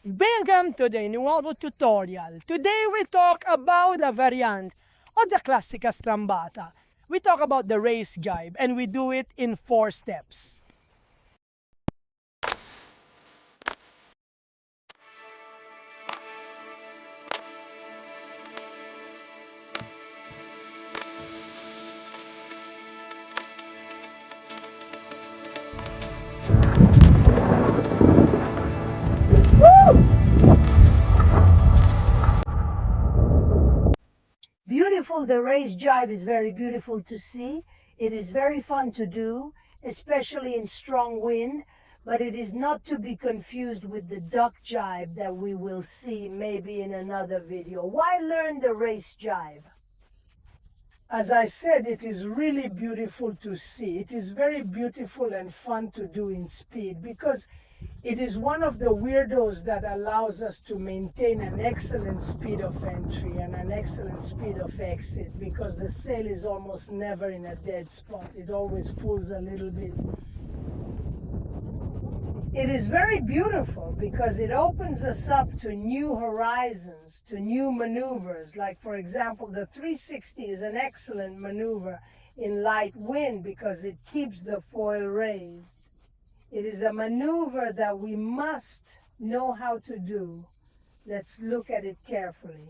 Welcome to the nuovo tutorial. Today we talk about a variant of the classica strambata. We talk about the race jibe and we do it in 4 steps. Beautiful, the race jibe is very beautiful to see. It is very fun to do, especially in strong wind, but it is not to be confused with the duck jibe that we will see maybe in another video. Why learn the race jibe? As I said, it is really beautiful to see. It is very beautiful and fun to do in speed because it is one of the weirdos that allows us to maintain an excellent speed of entry and an excellent speed of exit because the sail is almost never in a dead spot. It always pulls a little bit. It is very beautiful because it opens us up to new horizons, to new maneuvers. Like, for example, the 360 is an excellent maneuver in light wind because it keeps the foil raised. It is a maneuver that we must know how to do. Let's look at it carefully,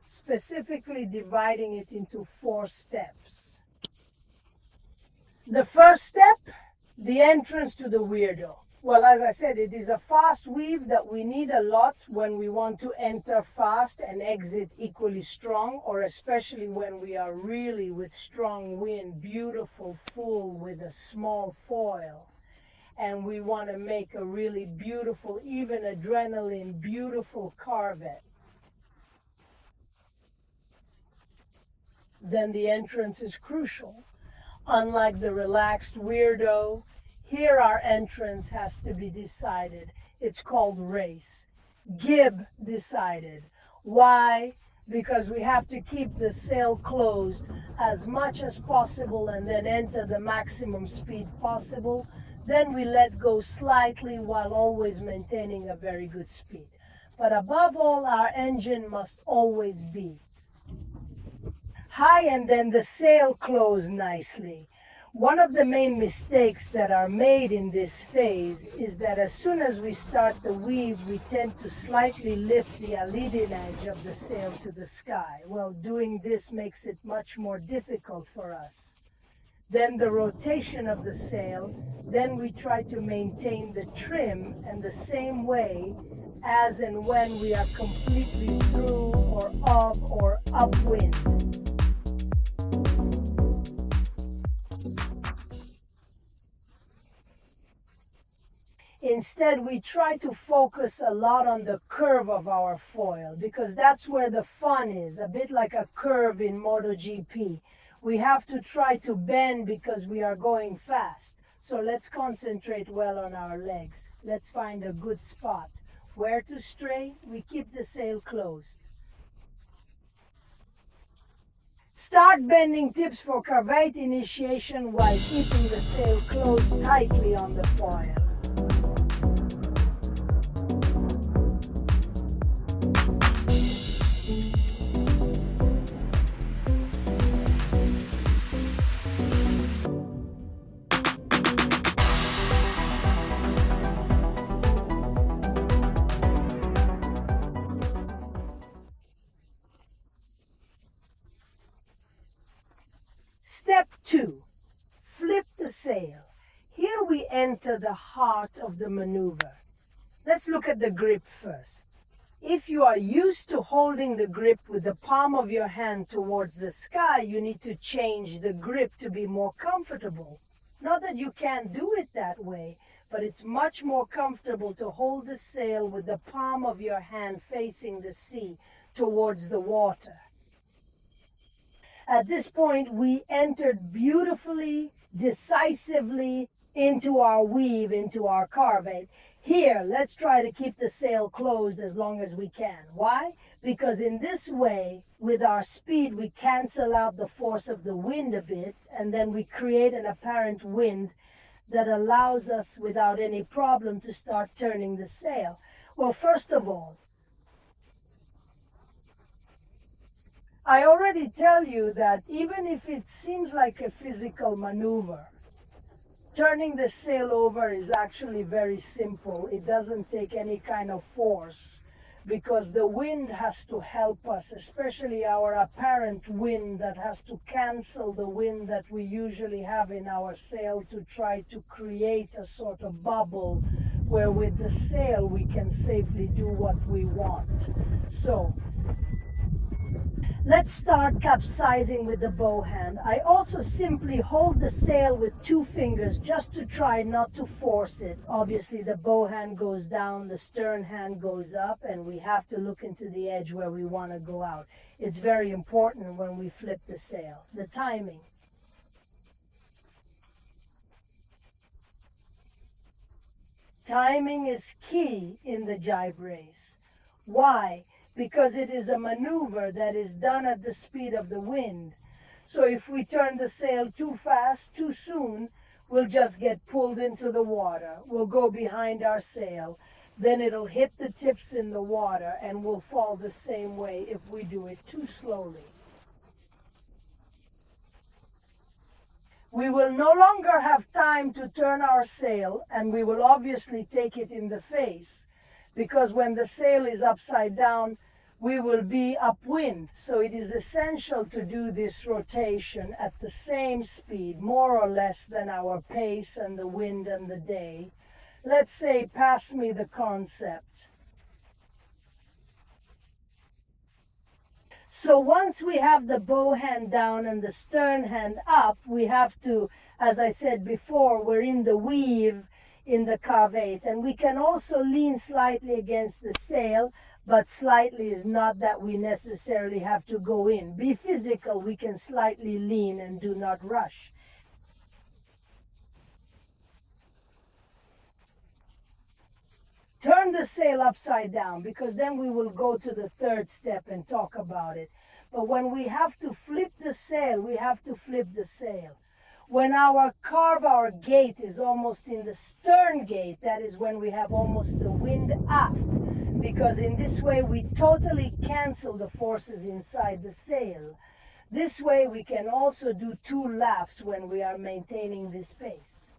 specifically dividing it into 4 steps. The first step, the entrance to the weirdo. Well, as I said, it is a fast weave that we need a lot when we want to enter fast and exit equally strong, or especially when we are really with strong wind, beautiful, full with a small foil. And we want to make a really beautiful, even adrenaline, beautiful carvet. Then the entrance is crucial. Unlike the relaxed weirdo, here our entrance has to be decided. It's called race. Gib decided. Why? Because we have to keep the sail closed as much as possible and then enter the maximum speed possible. Then we let go slightly while always maintaining a very good speed. But above all, our engine must always be high and then the sail closed nicely. One of the main mistakes that are made in this phase is that as soon as we start the weave, we tend to slightly lift the leading edge of the sail to the sky. Well, doing this makes it much more difficult for us. Then the rotation of the sail, then we try to maintain the trim and the same way as and when we are completely through or of or upwind. Instead, we try to focus a lot on the curve of our foil because that's where the fun is, a bit like a curve in MotoGP. We have to try to bend because we are going fast. So let's concentrate well on our legs. Let's find a good spot. Where to stray? We keep the sail closed. Start bending tips for carvate initiation while keeping the sail closed tightly on the foil. Step 2, flip the sail. Here we enter the heart of the maneuver. Let's look at the grip first. If you are used to holding the grip with the palm of your hand towards the sky, you need to change the grip to be more comfortable. Not that you can't do it that way, but it's much more comfortable to hold the sail with the palm of your hand facing the sea towards the water. At this point, we entered beautifully, decisively into our weave, into our carvate. Here, let's try to keep the sail closed as long as we can. Why? Because in this way, with our speed, we cancel out the force of the wind a bit, and then we create an apparent wind that allows us, without any problem, to start turning the sail. Well, first of all, I already tell you that even if it seems like a physical maneuver, turning the sail over is actually very simple. It doesn't take any kind of force because the wind has to help us, especially our apparent wind that has to cancel the wind that we usually have in our sail to try to create a sort of bubble where with the sail we can safely do what we want. So let's start capsizing with the bow hand. I also simply hold the sail with 2 fingers just to try not to force it. Obviously the bow hand goes down, the stern hand goes up, and we have to look into the edge where we want to go out. It's very important when we flip the sail. The timing. Timing is key in the jibe race. Why? Because it is a maneuver that is done at the speed of the wind. So if we turn the sail too fast, too soon, we'll just get pulled into the water. We'll go behind our sail. Then it'll hit the tips in the water and we'll fall the same way if we do it too slowly. We will no longer have time to turn our sail, and we will obviously take it in the face, because when the sail is upside down, we will be upwind. So it is essential to do this rotation at the same speed, more or less than our pace and the wind and the day. Let's say, pass me the concept. So once we have the bow hand down and the stern hand up, we have to, as I said before, we're in the weave in the carve-8, and we can also lean slightly against the sail, but slightly is not that we necessarily have to go in. Be physical, we can slightly lean and do not rush. Turn the sail upside down, because then we will go to the 3rd step and talk about it. But when we have to flip the sail, we have to flip the sail. When our gate is almost in the stern gate, that is when we have almost the wind aft, because in this way we totally cancel the forces inside the sail. This way we can also do 2 laps when we are maintaining this pace.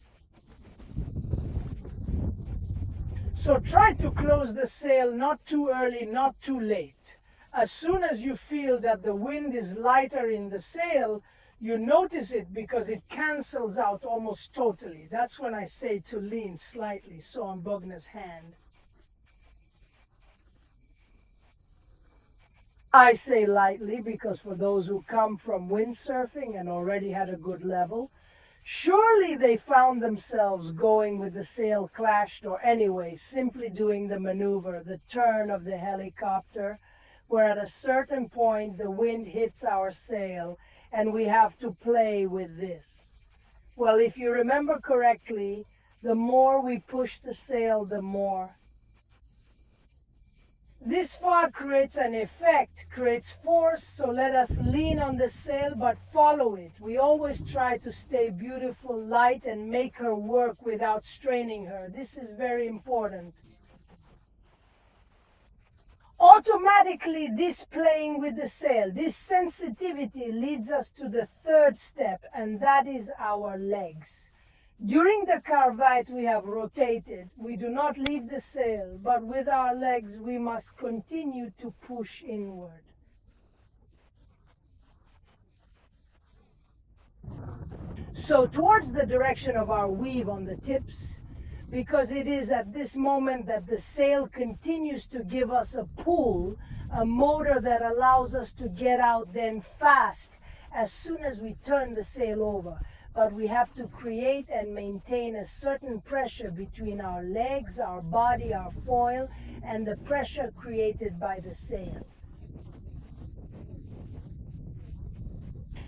So try to close the sail not too early, not too late. As soon as you feel that the wind is lighter in the sail, you notice it because it cancels out almost totally. That's when I say to lean slightly, so on Bogna's hand. I say lightly because for those who come from windsurfing and already had a good level, surely they found themselves going with the sail clashed, or anyway, simply doing the maneuver, the turn of the helicopter, where at a certain point the wind hits our sail and we have to play with this. Well, if you remember correctly, the more we push the sail, the more. This fog creates an effect, creates force, so let us lean on the sail but follow it. We always try to stay beautiful, light, and make her work without straining her. This is very important. Automatically, this playing with the sail, this sensitivity leads us to the 3rd step, and that is our legs. During the carve-8 we have rotated. We do not leave the sail, but with our legs we must continue to push inward. So towards the direction of our weave on the tips, because it is at this moment that the sail continues to give us a pull, a motor that allows us to get out then fast as soon as we turn the sail over. But we have to create and maintain a certain pressure between our legs, our body, our foil, and the pressure created by the sail.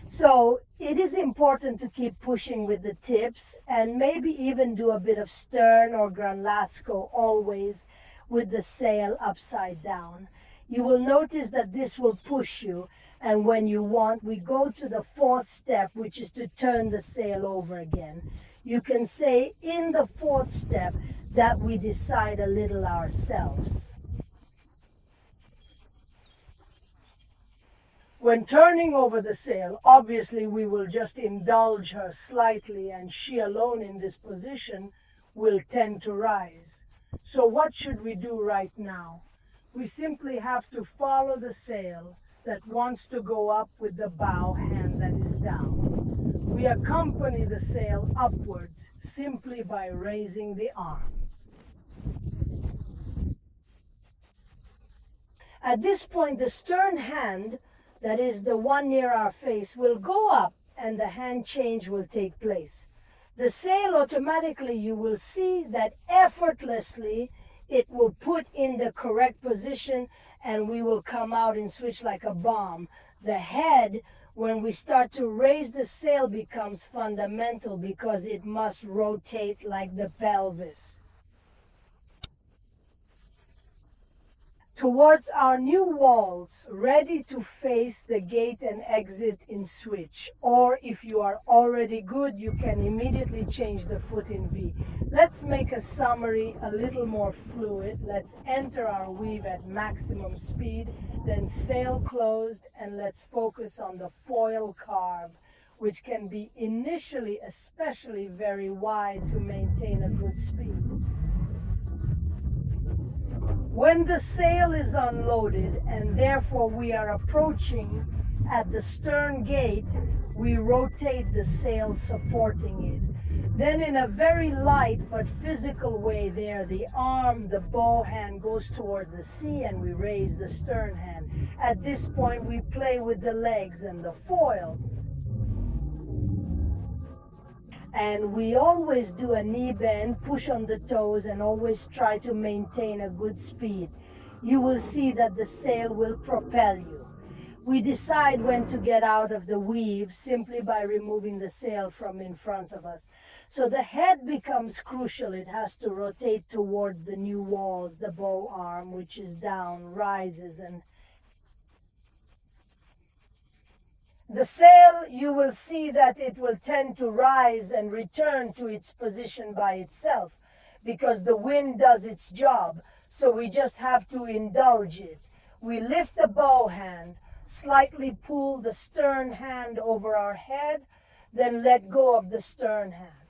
So it is important to keep pushing with the tips and maybe even do a bit of stern or Gran Lasco always with the sail upside down. You will notice that this will push you, and when you want, we go to the 4th step, which is to turn the sail over again. You can say in the 4th step that we decide a little ourselves. When turning over the sail, obviously we will just indulge her slightly, and she alone in this position will tend to rise. So what should we do right now? We simply have to follow the sail that wants to go up with the bow hand that is down. We accompany the sail upwards simply by raising the arm. At this point, the stern hand, that is the one near our face, will go up and the hand change will take place. The sail automatically, you will see that effortlessly it will put in the correct position and we will come out and switch like a bomb. The head, when we start to raise the sail, becomes fundamental because it must rotate like the pelvis. Towards our new walls, ready to face the gate and exit in switch. Or if you are already good, you can immediately change the foot in V. Let's make a summary a little more fluid. Let's enter our weave at maximum speed, then sail closed, and let's focus on the foil carve, which can be initially especially very wide to maintain a good speed. When the sail is unloaded and therefore we are approaching at the stern gate, we rotate the sail supporting it. Then in a very light but physical way there, the arm, the bow hand goes towards the sea and we raise the stern hand. At this point we play with the legs and the foil. And we always do a knee bend, push on the toes, and always try to maintain a good speed. You will see that the sail will propel you. We decide when to get out of the weave simply by removing the sail from in front of us. So the head becomes crucial. It has to rotate towards the new walls. The bow arm, which is down, rises, and the sail, you will see that it will tend to rise and return to its position by itself because the wind does its job. So we just have to indulge it. We lift the bow hand, slightly pull the stern hand over our head, then let go of the stern hand.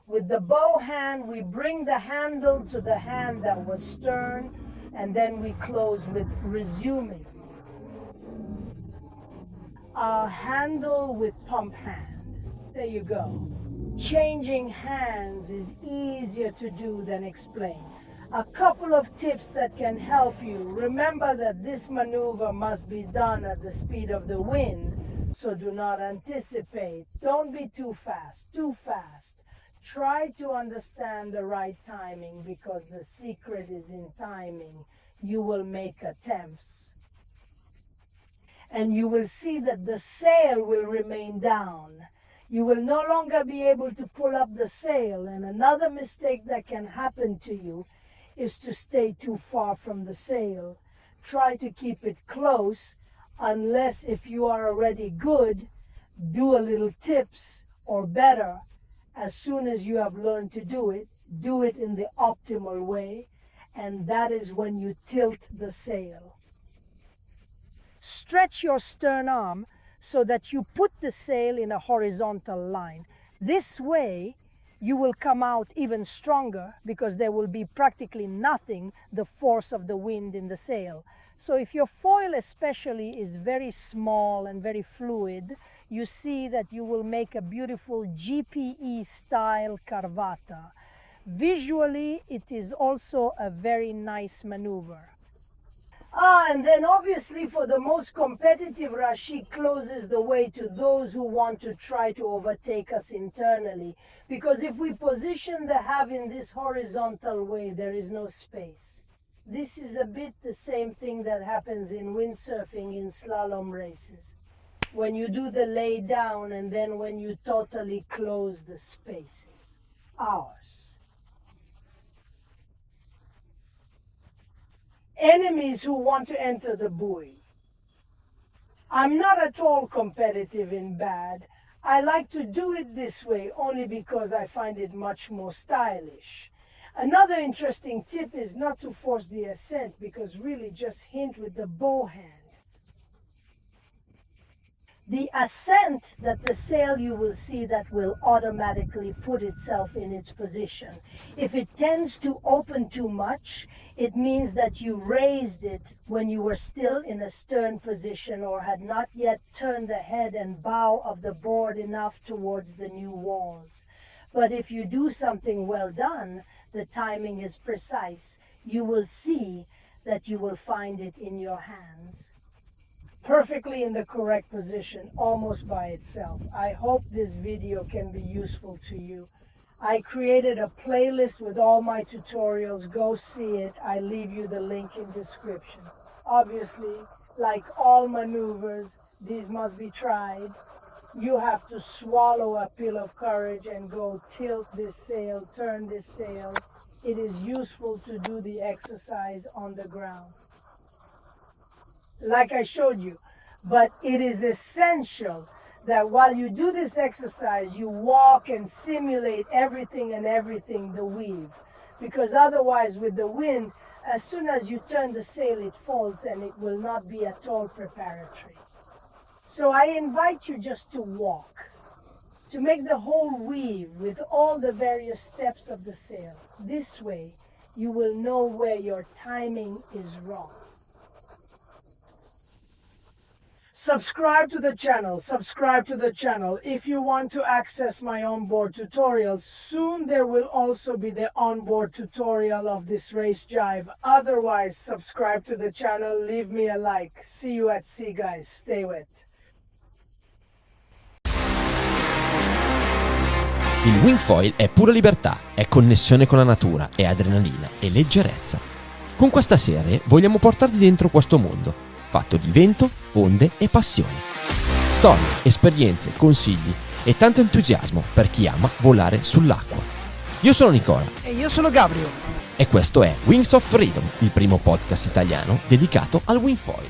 With the bow hand, we bring the handle to the hand that was stern, and then we close with resuming. Our handle with pump hand. There you go. Changing hands is easier to do than explain. A couple of tips that can help you. Remember that this maneuver must be done at the speed of the wind, so do not anticipate. Don't be too fast, Try to understand the right timing because the secret is in timing. You will make attempts. And you will see that the sail will remain down. You will no longer be able to pull up the sail. And another mistake that can happen to you is to stay too far from the sail. Try to keep it close, unless if you are already good, do a little tips or better. As soon as you have learned to do it in the optimal way, and that is when you tilt the sail. Stretch your stern arm so that you put the sail in a horizontal line. This way, you will come out even stronger because there will be practically nothing, the force of the wind in the sail. So if your foil especially is very small and very fluid, you see that you will make a beautiful GPE style carvata. Visually, it is also a very nice maneuver. And then obviously for the most competitive, Rashid closes the way to those who want to try to overtake us internally. Because if we position the have in this horizontal way, there is no space. This is a bit the same thing that happens in windsurfing in slalom races. When you do the lay down and then when you totally close the spaces. Ours. Enemies who want to enter the buoy. I'm not at all competitive in bad. I like to do it this way only because I find it much more stylish. Another interesting tip is not to force the ascent, because really just hint with the bow hand. The ascent that the sail, you will see that will automatically put itself in its position. If it tends to open too much, it means that you raised it when you were still in a stern position or had not yet turned the head and bow of the board enough towards the new walls. But if you do something well done, the timing is precise, you will see that you will find it in your hands, perfectly in the correct position, almost by itself. I hope this video can be useful to you. I created a playlist with all my tutorials. Go see it. I leave you the link in description. Obviously, like all maneuvers, these must be tried. You have to swallow a pill of courage and go tilt this sail, turn this sail. It is useful to do the exercise on the ground, like I showed you. But it is essential that while you do this exercise, you walk and simulate everything the weave. Because otherwise, with the wind, as soon as you turn the sail, it falls and it will not be at all preparatory. So I invite you just to walk, to make the whole weave with all the various steps of the sail. This way, you will know where your timing is wrong. Subscribe to the channel. If you want to access my onboard tutorials, soon there will also be the onboard tutorial of this race jibe. Otherwise, subscribe to the channel, leave me a like. See you at sea, guys. Stay wet. Il wing foil è pura libertà, è connessione con la natura, è adrenalina e leggerezza. Con questa serie vogliamo portarti dentro questo mondo, fatto di vento, onde e passioni. Storie, esperienze, consigli e tanto entusiasmo per chi ama volare sull'acqua. Io sono Nicola. E io sono Gabriel. E questo è Wings of Freedom, il primo podcast italiano dedicato al wing foil.